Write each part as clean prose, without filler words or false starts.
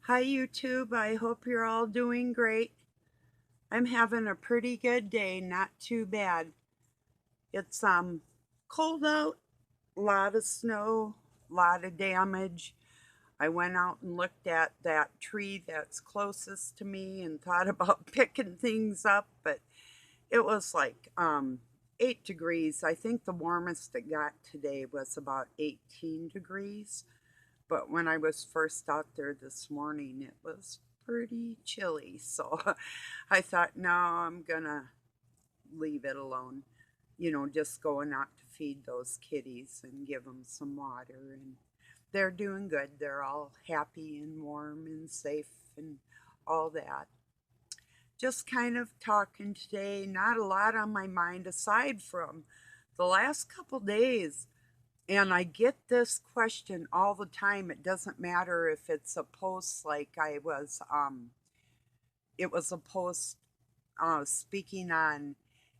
Hi YouTube, I hope you're all doing great. I'm having a pretty good day, not too bad. It's cold out, a lot of snow, a lot of damage. I went out and looked at that tree that's closest to me and thought about picking things up, but it was like 8 degrees. I think the warmest it got today was about 18 degrees. But when I was first out there this morning, it was pretty chilly. So I thought, no, I'm going to leave it alone. Just going out to feed those kitties and give them some water. And they're doing good. They're all happy and warm and safe and all that. Just kind of talking today, not a lot on my mind aside from the last couple days. And I get this question all the time. It doesn't matter if it's a post like it was a post speaking on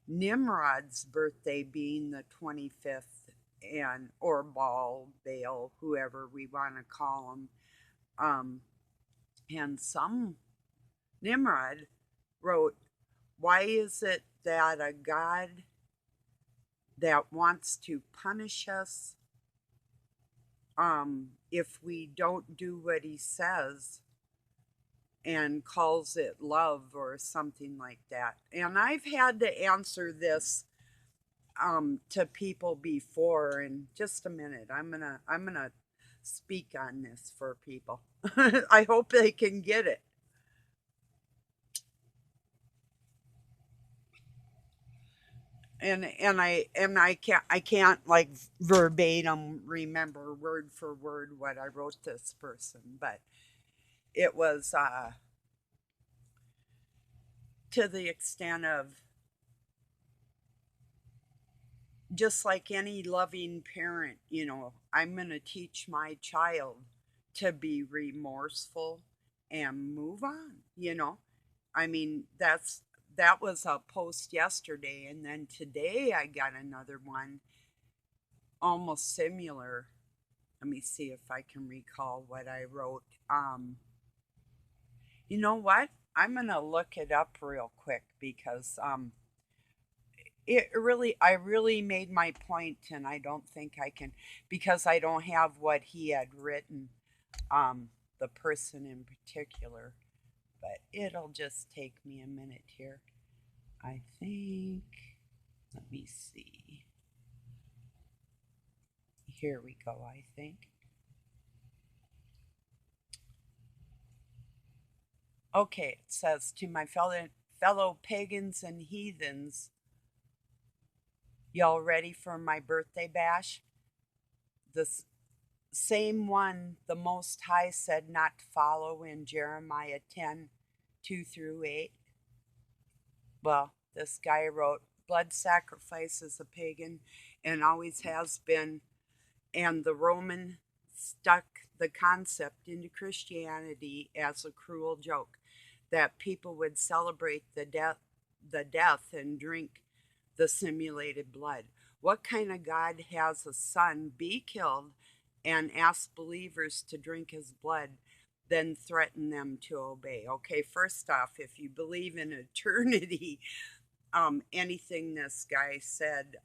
Nimrod's birthday being the 25th, and or Baal, Baal, whoever we want to call him. Um, and some Nimrod wrote, "Why is it that a God that wants to punish us if we don't do what he says and calls it love or something like that?" And I've had to answer this to people before. In just a minute, I'm gonna speak on this for people. I hope they can get it. And I can't like verbatim remember word for word what I wrote this person, but it was to the extent of, just like any loving parent, I'm going to teach my child to be remorseful and move on, I mean, that was a post yesterday, and then today I got another one almost similar. Let me see if I can recall what I wrote. You know what? I'm going to look it up real quick because I really made my point, and I don't think I can, because I don't have what he had written, the person in particular, but it'll just take me a minute here. I think, let me see. Here we go, I think. Okay, it says, "To my fellow pagans and heathens, y'all ready for my birthday bash? The same one the Most High said not to follow in Jeremiah 10:2 through 8. Well, this guy wrote, blood sacrifice is a pagan and always has been, and the Roman stuck the concept into Christianity as a cruel joke that people would celebrate the death and drink the simulated blood. What kind of God has a son be killed and ask believers to drink his blood, then threaten them to obey?" Okay, first off, if you believe in eternity, anything this guy said,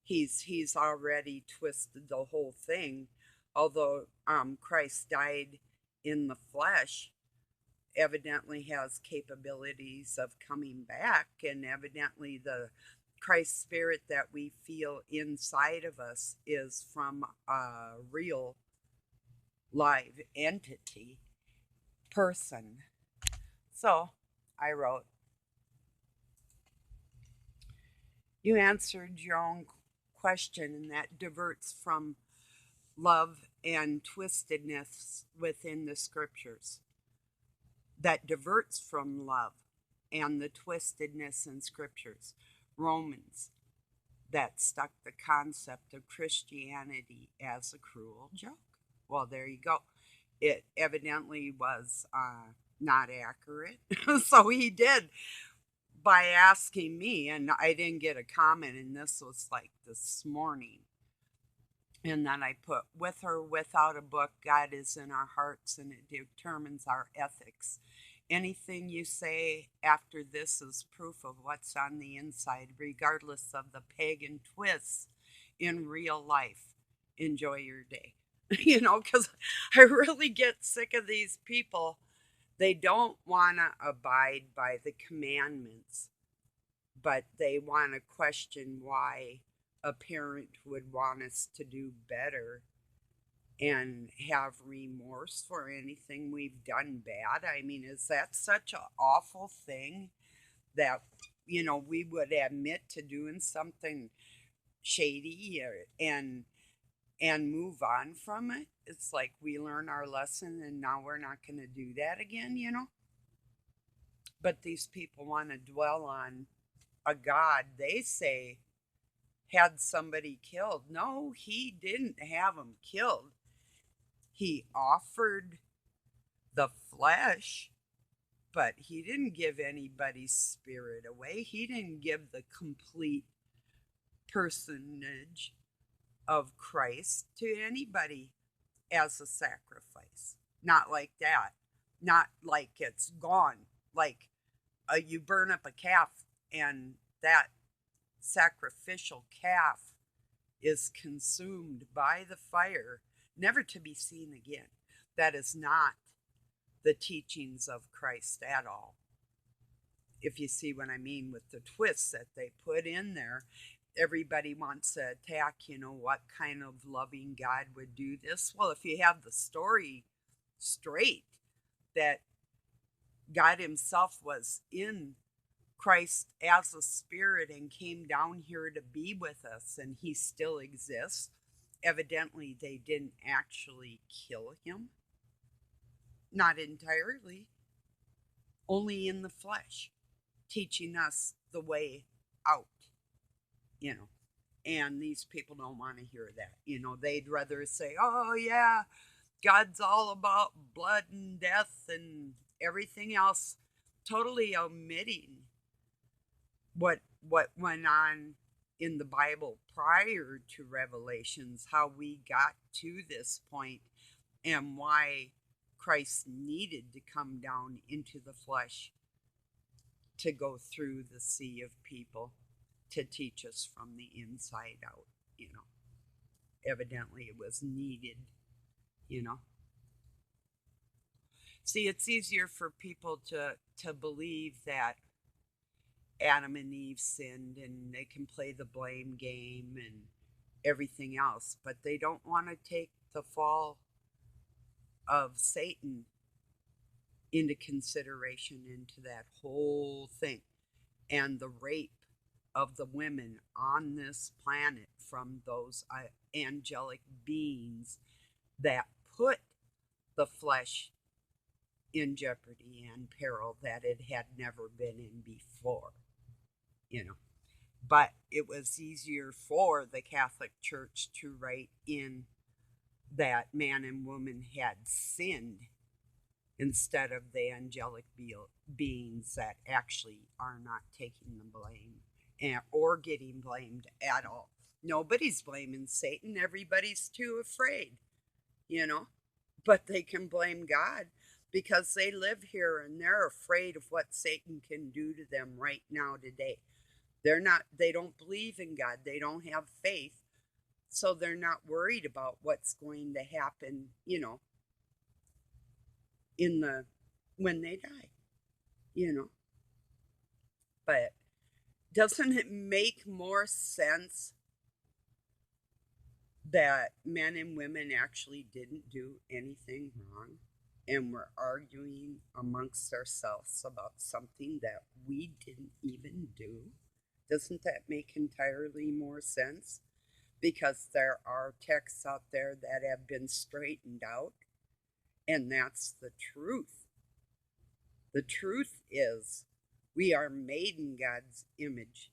he's already twisted the whole thing. Although Christ died in the flesh, evidently has capabilities of coming back, and evidently the Christ spirit that we feel inside of us is from a real live entity person. So I wrote, "You answered your own question, and that diverts from love and twistedness within the scriptures. That diverts from love and the twistedness in scriptures. Romans, that stuck the concept of Christianity as a cruel joke." Well, there you go. It evidently was not accurate. So he did, by asking me, and I didn't get a comment, and this was like this morning. And then I put, with or without a book, God is in our hearts and it determines our ethics. Anything you say after this is proof of what's on the inside, regardless of the pagan twists in real life. Enjoy your day. Because I really get sick of these people. They don't want to abide by the commandments, but they want to question why a parent would want us to do better and have remorse for anything we've done bad. I mean, is that such an awful thing that, we would admit to doing something shady and move on from it? It's like we learn our lesson and now we're not going to do that again. But these people want to dwell on a God they say had somebody killed. No, he didn't have them killed. He offered the flesh, but he didn't give anybody's spirit away. He didn't give the complete personage of Christ to anybody as a sacrifice. Not like that. Not like it's gone. Like you burn up a calf and that sacrificial calf is consumed by the fire, never to be seen again. That is not the teachings of Christ at all. If you see what I mean with the twists that they put in there, everybody wants to attack, what kind of loving God would do this. Well, if you have the story straight, that God himself was in Christ as a spirit and came down here to be with us, and he still exists. Evidently, they didn't actually kill him. Not entirely, only in the flesh, teaching us the way out, you know. And these people don't want to hear that. They'd rather say, oh, yeah, God's all about blood and death and everything else, totally omitting what went on in the Bible prior to Revelations, how we got to this point and why Christ needed to come down into the flesh to go through the sea of people to teach us from the inside out. Evidently it was needed. See, it's easier for people to believe that Adam and Eve sinned and they can play the blame game and everything else, but they don't want to take the fall of Satan into consideration, into that whole thing, and the rape of the women on this planet from those angelic beings that put the flesh in jeopardy and peril that it had never been in before. But it was easier for the Catholic Church to write in that man and woman had sinned instead of the angelic beings that actually are not taking the blame or getting blamed at all. Nobody's blaming Satan. Everybody's too afraid. But they can blame God because they live here and they're afraid of what Satan can do to them right now today. They don't believe in God. They don't have faith. So they're not worried about what's going to happen, when they die. But doesn't it make more sense that men and women actually didn't do anything wrong and we're arguing amongst ourselves about something that we didn't even do? Doesn't that make entirely more sense? Because there are texts out there that have been straightened out, and that's the truth. The truth is, we are made in God's image,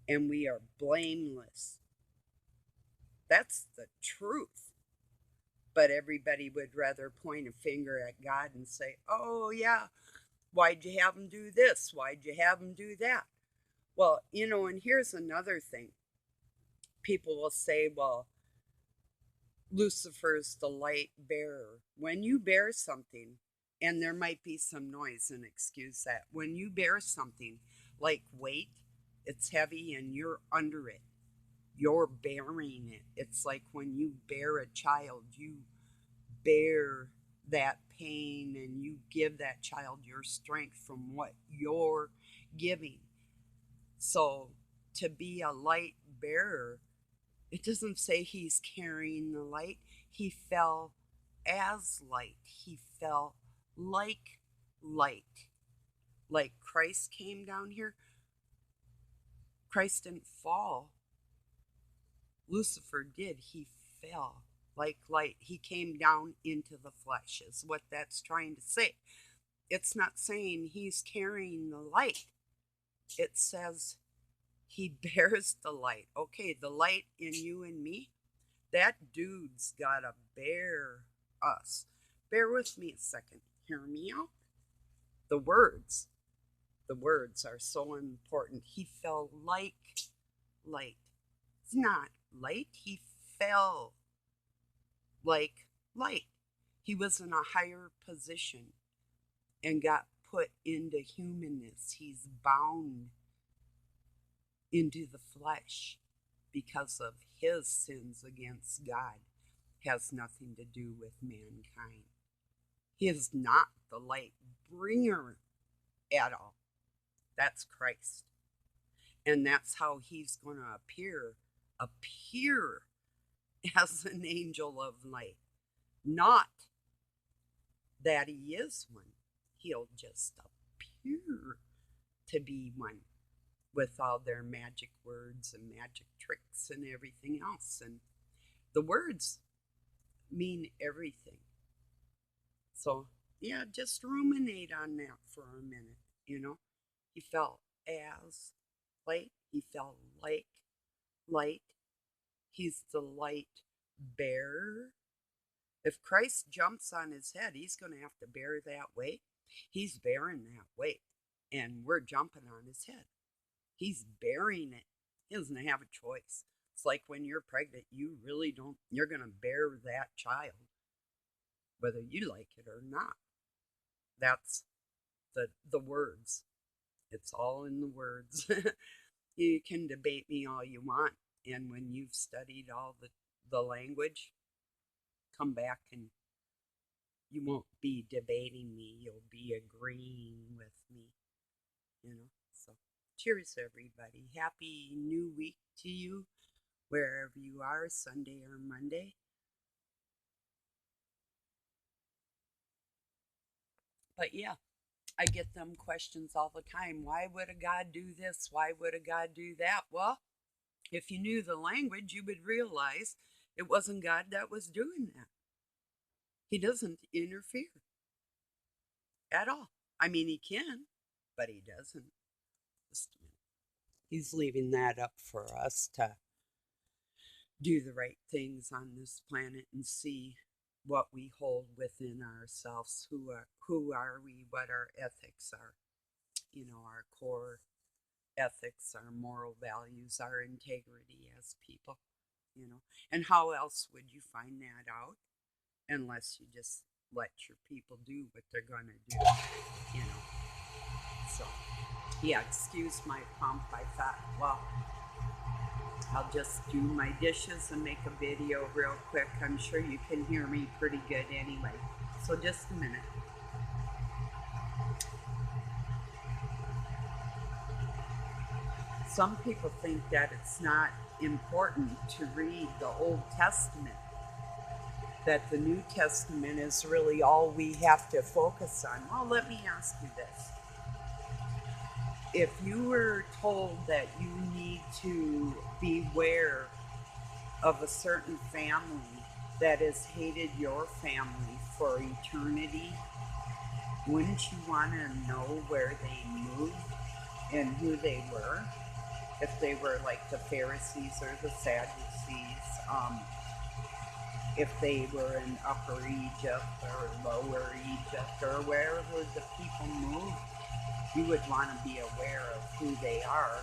and we are blameless. That's the truth. But everybody would rather point a finger at God and say, oh, yeah, why'd you have them do this? Why'd you have them do that? Well, and here's another thing. People will say, well, Lucifer's the light bearer. When you bear something, and there might be some noise, and excuse that, when you bear something like weight, it's heavy and you're under it, you're bearing it. It's like when you bear a child, you bear that pain and you give that child your strength from what you're giving. So to be a light bearer, it doesn't say he's carrying the light. He fell as light. He fell like light. Like Christ came down here. Christ didn't fall. Lucifer did. He fell like light. He came down into the flesh, is what that's trying to say. It's not saying he's carrying the light. It says he bears the light. Okay, the light in you and me, that dude's gotta bear us. Bear with me a second. Hear me out. The words are so important. He fell like light. It's not light. He fell like light. He was in a higher position and got put into humanness. He's bound into the flesh because of his sins against God. Has nothing to do with mankind. He is not the light bringer at all. That's Christ. And that's how he's going to appear as an angel of light. Not that he is one. He'll just appear to be one with all their magic words and magic tricks and everything else. And the words mean everything. So, yeah, just ruminate on that for a minute, He fell as light. He fell like light. He's the light bearer. If Christ jumps on his head, he's going to have to bear that weight. He's bearing that weight, and we're jumping on his head. He's bearing it. He doesn't have a choice. It's like when you're pregnant, you really don't, you're going to bear that child, whether you like it or not. That's the words. It's all in the words. You can debate me all you want, and when you've studied all the language, come back and you won't be debating me. You'll be agreeing with me, So, cheers, everybody. Happy new week to you, wherever you are, Sunday or Monday. But yeah, I get them questions all the time. Why would a God do this? Why would a God do that? Well, if you knew the language, you would realize it wasn't God that was doing that. He doesn't interfere at all. I mean, he can, but he doesn't. Just a minute. He's leaving that up for us to do the right things on this planet and see what we hold within ourselves. Who are we? What our ethics are? Our core ethics, our moral values, our integrity as people. And how else would you find that out unless you just let your people do what they're gonna do? So yeah, excuse my pump. I thought, well, I'll just do my dishes and make a video real quick. I'm sure you can hear me pretty good anyway. So just a minute. Some people think that it's not important to read the Old Testament, that the New Testament is really all we have to focus on. Well, let me ask you this. If you were told that you need to beware of a certain family that has hated your family for eternity, wouldn't you want to know where they moved and who they were? If they were like the Pharisees or the Sadducees, if they were in Upper Egypt or Lower Egypt or wherever the people moved, you would want to be aware of who they are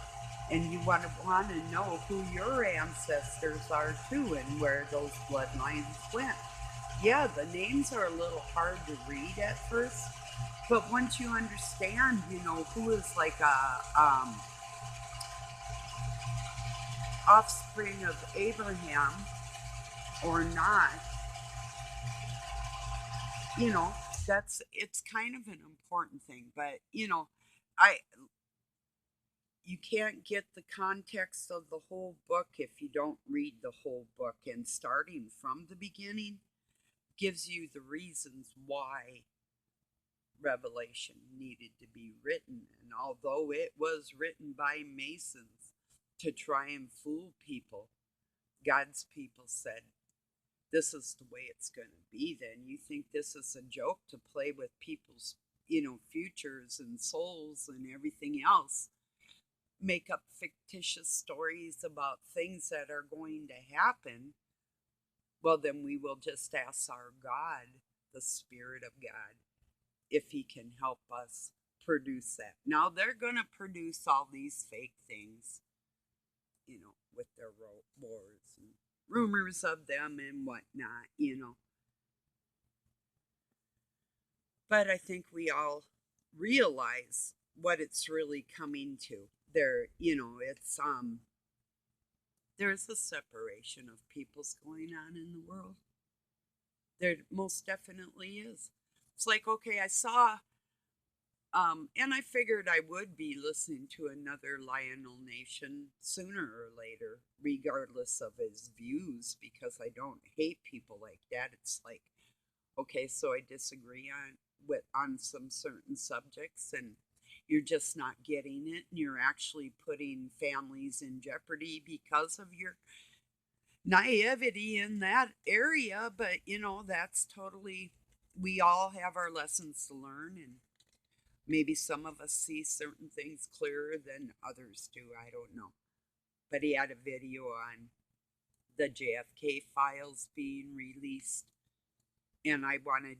And you want to know who your ancestors are too and where those bloodlines went. Yeah, the names are a little hard to read at first, but once you understand, who is like a offspring of Abraham or not, you know, it's kind of an important thing. But I you can't get the context of the whole book if you don't read the whole book. And starting from the beginning gives you the reasons why Revelation needed to be written. And although it was written by Masons to try and fool people, God's people said, this is the way it's going to be. Then you think this is a joke to play with people's, futures and souls and everything else, make up fictitious stories about things that are going to happen. Well, then we will just ask our God, the Spirit of God, if He can help us produce that. Now, they're going to produce all these fake things, with their wars and rumors of them and whatnot. But I think we all realize what it's really coming to. It's there's a separation of peoples going on in the world. There most definitely is. It's like, okay, I saw, and I figured I would be listening to another Lionel Nation sooner or later, regardless of his views, because I don't hate people like that. It's like, okay, so I disagree on some certain subjects, and you're just not getting it, and you're actually putting families in jeopardy because of your naivety in that area. But that's totally, we all have our lessons to learn, and maybe some of us see certain things clearer than others do. I don't know. But he had a video on the JFK files being released, and I wanted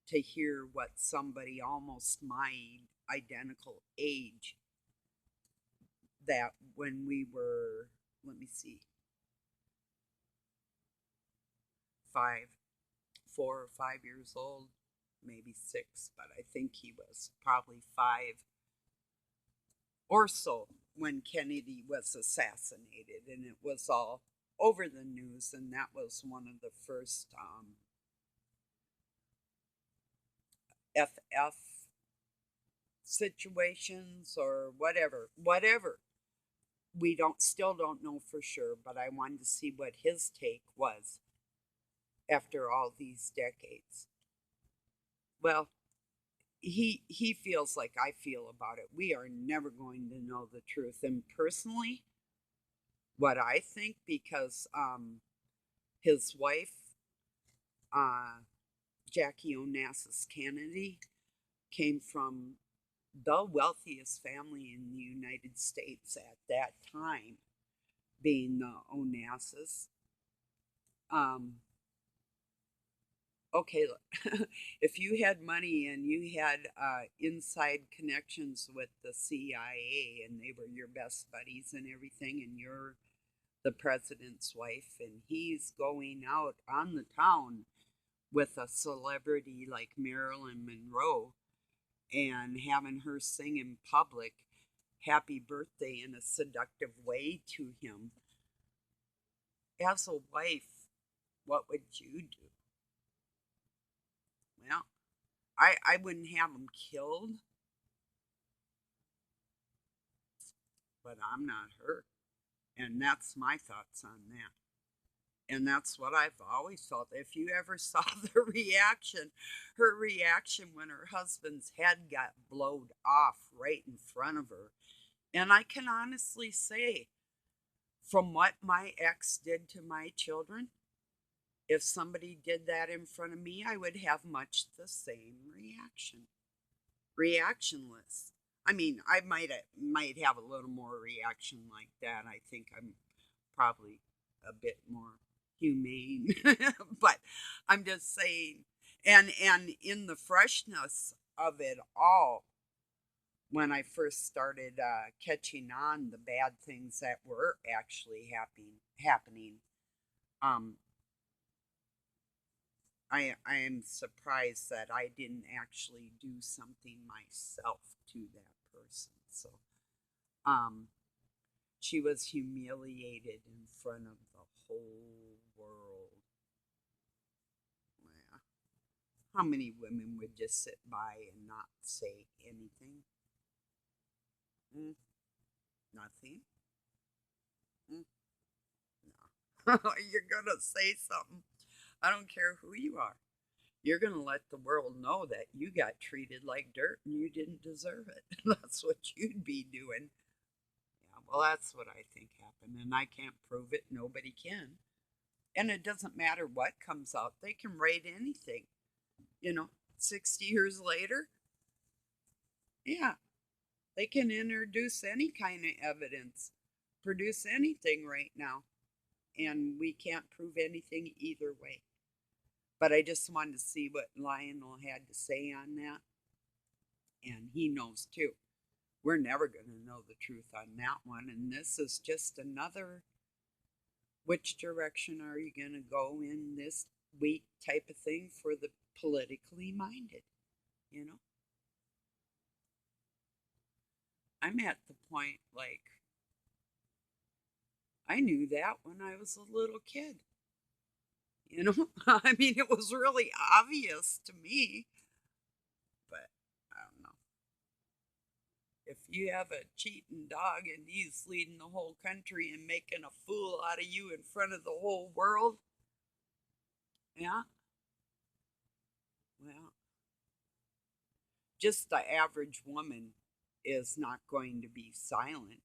to hear what somebody almost my identical age, that when we were, let me see, 4 or 5 years old, maybe 6, but I think he was probably 5 or so when Kennedy was assassinated, and it was all over the news. And that was one of the first FF situations or whatever. We still don't know for sure, but I wanted to see what his take was after all these decades. Well, he feels like I feel about it. We are never going to know the truth. And personally, what I think, because his wife, Jackie Onassis Kennedy, came from the wealthiest family in the United States at that time, being the Onassis. Okay, if you had money and you had inside connections with the CIA and they were your best buddies and everything, and you're the president's wife and he's going out on the town with a celebrity like Marilyn Monroe and having her sing in public happy birthday in a seductive way to him, as a wife, what would you do? Well, I wouldn't have him killed, but I'm not her. And that's my thoughts on that. And that's what I've always felt. If you ever saw her reaction when her husband's head got blowed off right in front of her. And I can honestly say, from what my ex did to my children, if somebody did that in front of me, I would have much the same reaction. Reactionless. I mean, I might have a little more reaction like that. I think I'm probably a bit more humane, but I'm just saying. And in the freshness of it all, when I first started catching on the bad things that were actually happening. Um, I am surprised that I didn't actually do something myself to that person. So um, she was humiliated in front of the whole world. Yeah. How many women would just sit by and not say anything? Mm, nothing. Mm, no. You're gonna say something. I don't care who you are. You're gonna let the world know that you got treated like dirt and you didn't deserve it. That's what you'd be doing. Yeah, well, that's what I think happened, and I can't prove it. Nobody can. And it doesn't matter what comes out, they can write anything. You know, 60 years later, yeah, they can introduce any kind of evidence, produce anything right now, and we can't prove anything either way. But I just wanted to see what Lionel had to say on that, and he knows too. We're never going to know the truth on that one, and this is just another which direction are you going to go in this week type of thing for the politically minded, you know? I'm at the point like I knew that when I was a little kid. You know, I mean, it was really obvious to me, but I don't know. If you have a cheating dog and he's leading the whole country and making a fool out of you in front of the whole world, yeah, well, just the average woman is not going to be silent,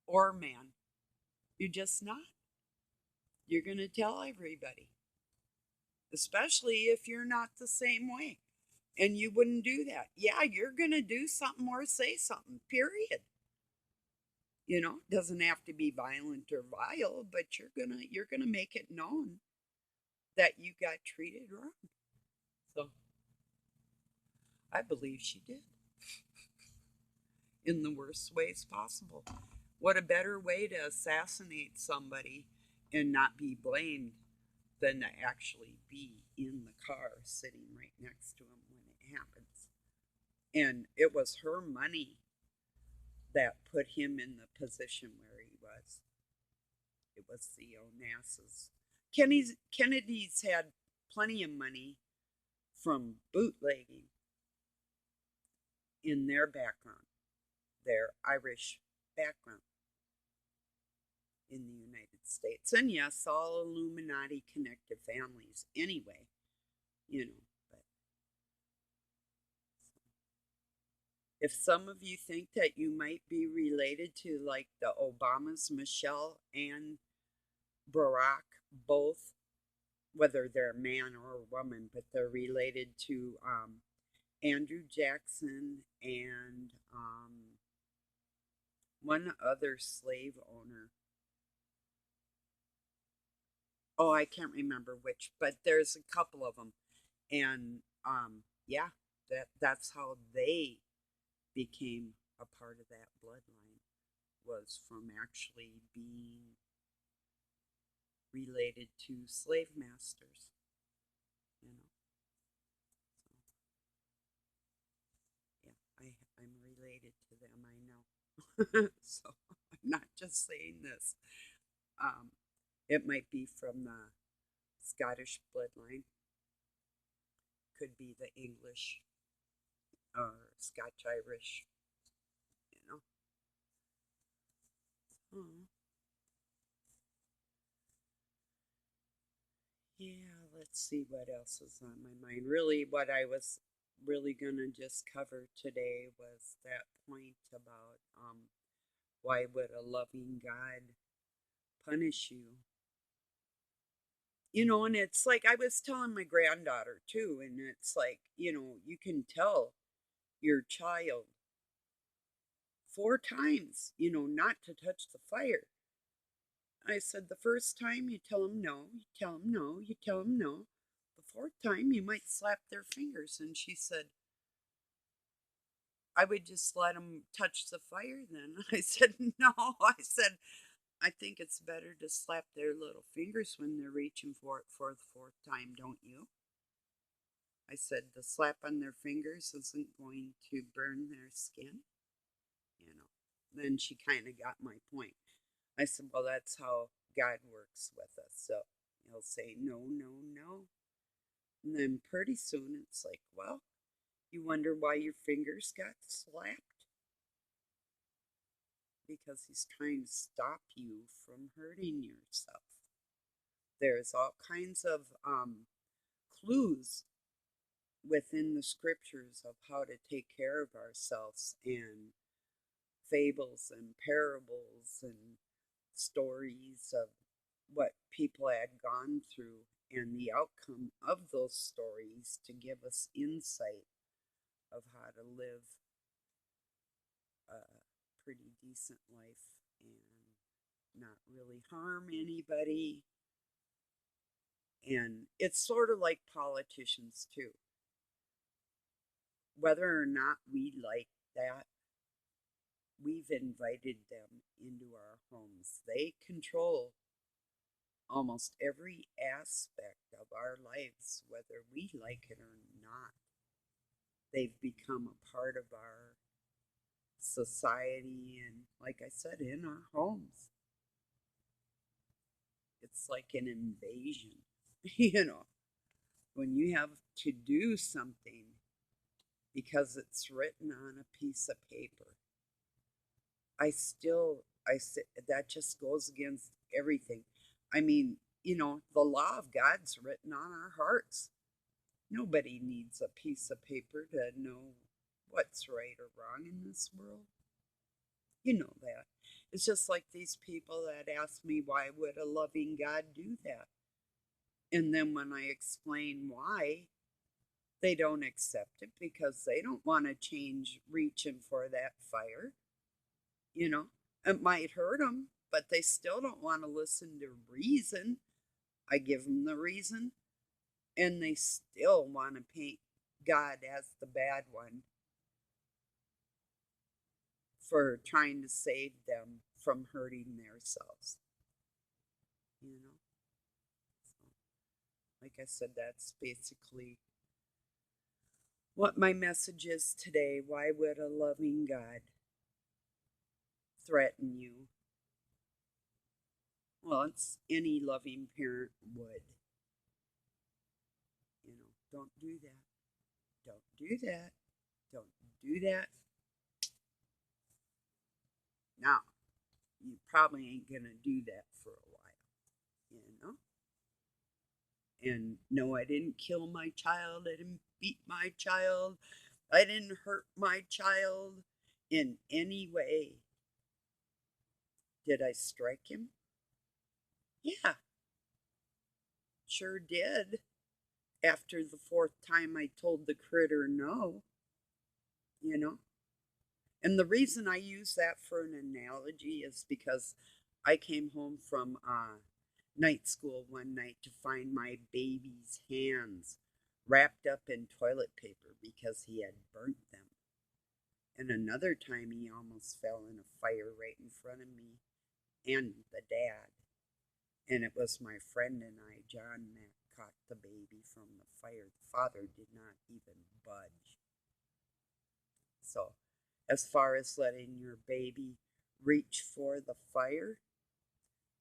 or man. You're just not. You're going to tell everybody, especially if you're not the same way. And you wouldn't do that. Yeah, you're going to do something or say something, period. You know, doesn't have to be violent or vile, but you're going to make it known that you got treated wrong. So, I believe she did in the worst ways possible. What a better way to assassinate somebody and not be blamed than to actually be in the car sitting right next to him when it happens. And it was her money that put him in the position where he was. It was the Onassis. Kennedy's had plenty of money from bootlegging in their background, their Irish background in the United States. And yes, all Illuminati connected families anyway, you know. But if some of you think that you might be related to like the Obamas, Michelle and Barack, both, whether they're a man or a woman, but they're related to Andrew Jackson and one other slave owner. Oh, I can't remember which, but there's a couple of them, and yeah, that's how they became a part of that bloodline, was from actually being related to slave masters. You know, so yeah, I'm related to them. I know, so I'm not just saying this. Um, it might be from the Scottish bloodline, could be the English or Scotch Irish. You know. Oh, yeah, let's see what else is on my mind. Really, what I was really gonna just cover today was that point about why would a loving God punish you? You know, and it's like I was telling my granddaughter too, and it's like, you know, you can tell your child 4 times, you know, not to touch the fire. I said, the first time you tell them no, you tell them no, you tell them no. The fourth time you might slap their fingers. And she said, I would just let them touch the fire then. I said, no. I said, I think it's better to slap their little fingers when they're reaching for it for the fourth time, don't you? I said, the slap on their fingers isn't going to burn their skin, you know. Then she kind of got my point. I said, well, that's how God works with us. So he'll say, no, no, no. And then pretty soon it's like, well, you wonder why your fingers got slapped? Because he's trying to stop you from hurting yourself. There's all kinds of clues within the scriptures of how to take care of ourselves, and fables and parables and stories of what people had gone through and the outcome of those stories to give us insight of how to live a pretty decent life and not really harm anybody. And it's sort of like politicians, too. Whether or not we like that, we've invited them into our homes. They control almost every aspect of our lives, whether we like it or not. They've become a part of our society and, like I said, in our homes. It's like an invasion, you know, when you have to do something because it's written on a piece of paper. I say that just goes against everything. I mean, the law of God's written on our hearts. Nobody needs a piece of paper to know what's right or wrong in this world. You know that. It's just like these people that ask me, why would a loving God do that? And then when I explain why, they don't accept it because they don't want to change reaching for that fire. You know, it might hurt them, but they still don't want to listen to reason. I give them the reason, and they still want to paint God as the bad one for trying to save them from hurting themselves. You know, so, like I said, that's basically what my message is today. Why would a loving God threaten you? Well, it's any loving parent would. Don't do that. Don't do that. Don't do that. Now, you probably ain't going to do that for a while, you know? And no, I didn't kill my child. I didn't beat my child. I didn't hurt my child in any way. Did I strike him? Yeah, sure did. After the fourth time I told the critter no, you know? And the reason I use that for an analogy is because I came home from night school one night to find my baby's hands wrapped up in toilet paper because he had burnt them. And another time he almost fell in a fire right in front of me and the dad. And it was my friend and I, John, that caught the baby from the fire. The father did not even budge. So, as far as letting your baby reach for the fire,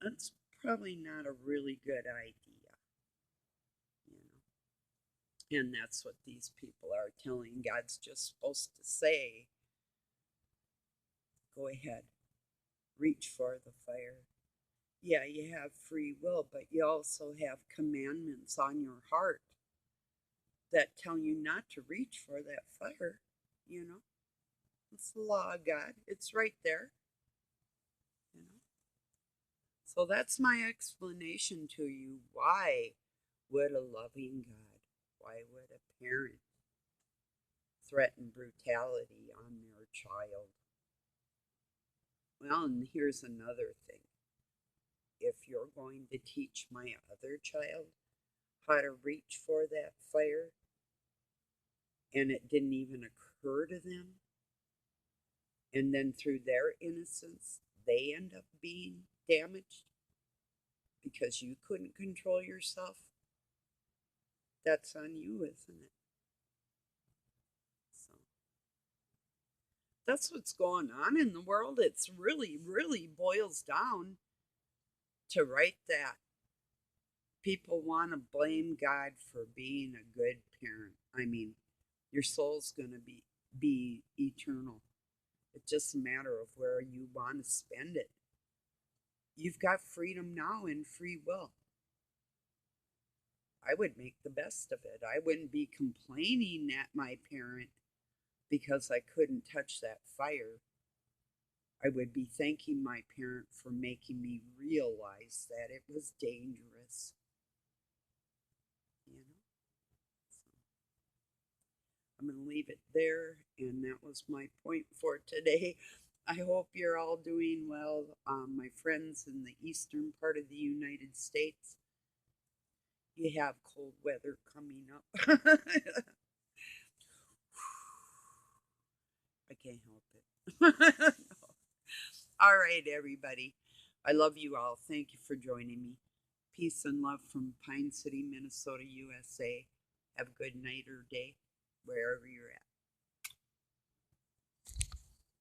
that's probably not a really good idea, you know. And that's what these people are telling. God's just supposed to say, go ahead, reach for the fire. Yeah, you have free will, but you also have commandments on your heart that tell you not to reach for that fire, you know. It's the law of God. It's right there, you know. So that's my explanation to you. Why would a loving God, why would a parent threaten brutality on their child? Well, and here's another thing. If you're going to teach my other child how to reach for that fire and it didn't even occur to them, And then through their innocence, they end up being damaged because you couldn't control yourself. That's on you, isn't it? So that's what's going on in the world. It's really, really boils down to right that. People want to blame God for being a good parent. I mean, your soul's going to be eternal. It's just a matter of where you want to spend it. You've got freedom now and free will. I would make the best of it. I wouldn't be complaining at my parent because I couldn't touch that fire. I would be thanking my parent for making me realize that it was dangerous. You know? So I'm going to leave it there, and that was my point for today. I hope you're all doing well. My friends in the eastern part of the United States, you have cold weather coming up. I can't help it. All right, everybody. I love you all. Thank you for joining me. Peace and love from Pine City, Minnesota, USA. Have a good night or day, wherever you're at.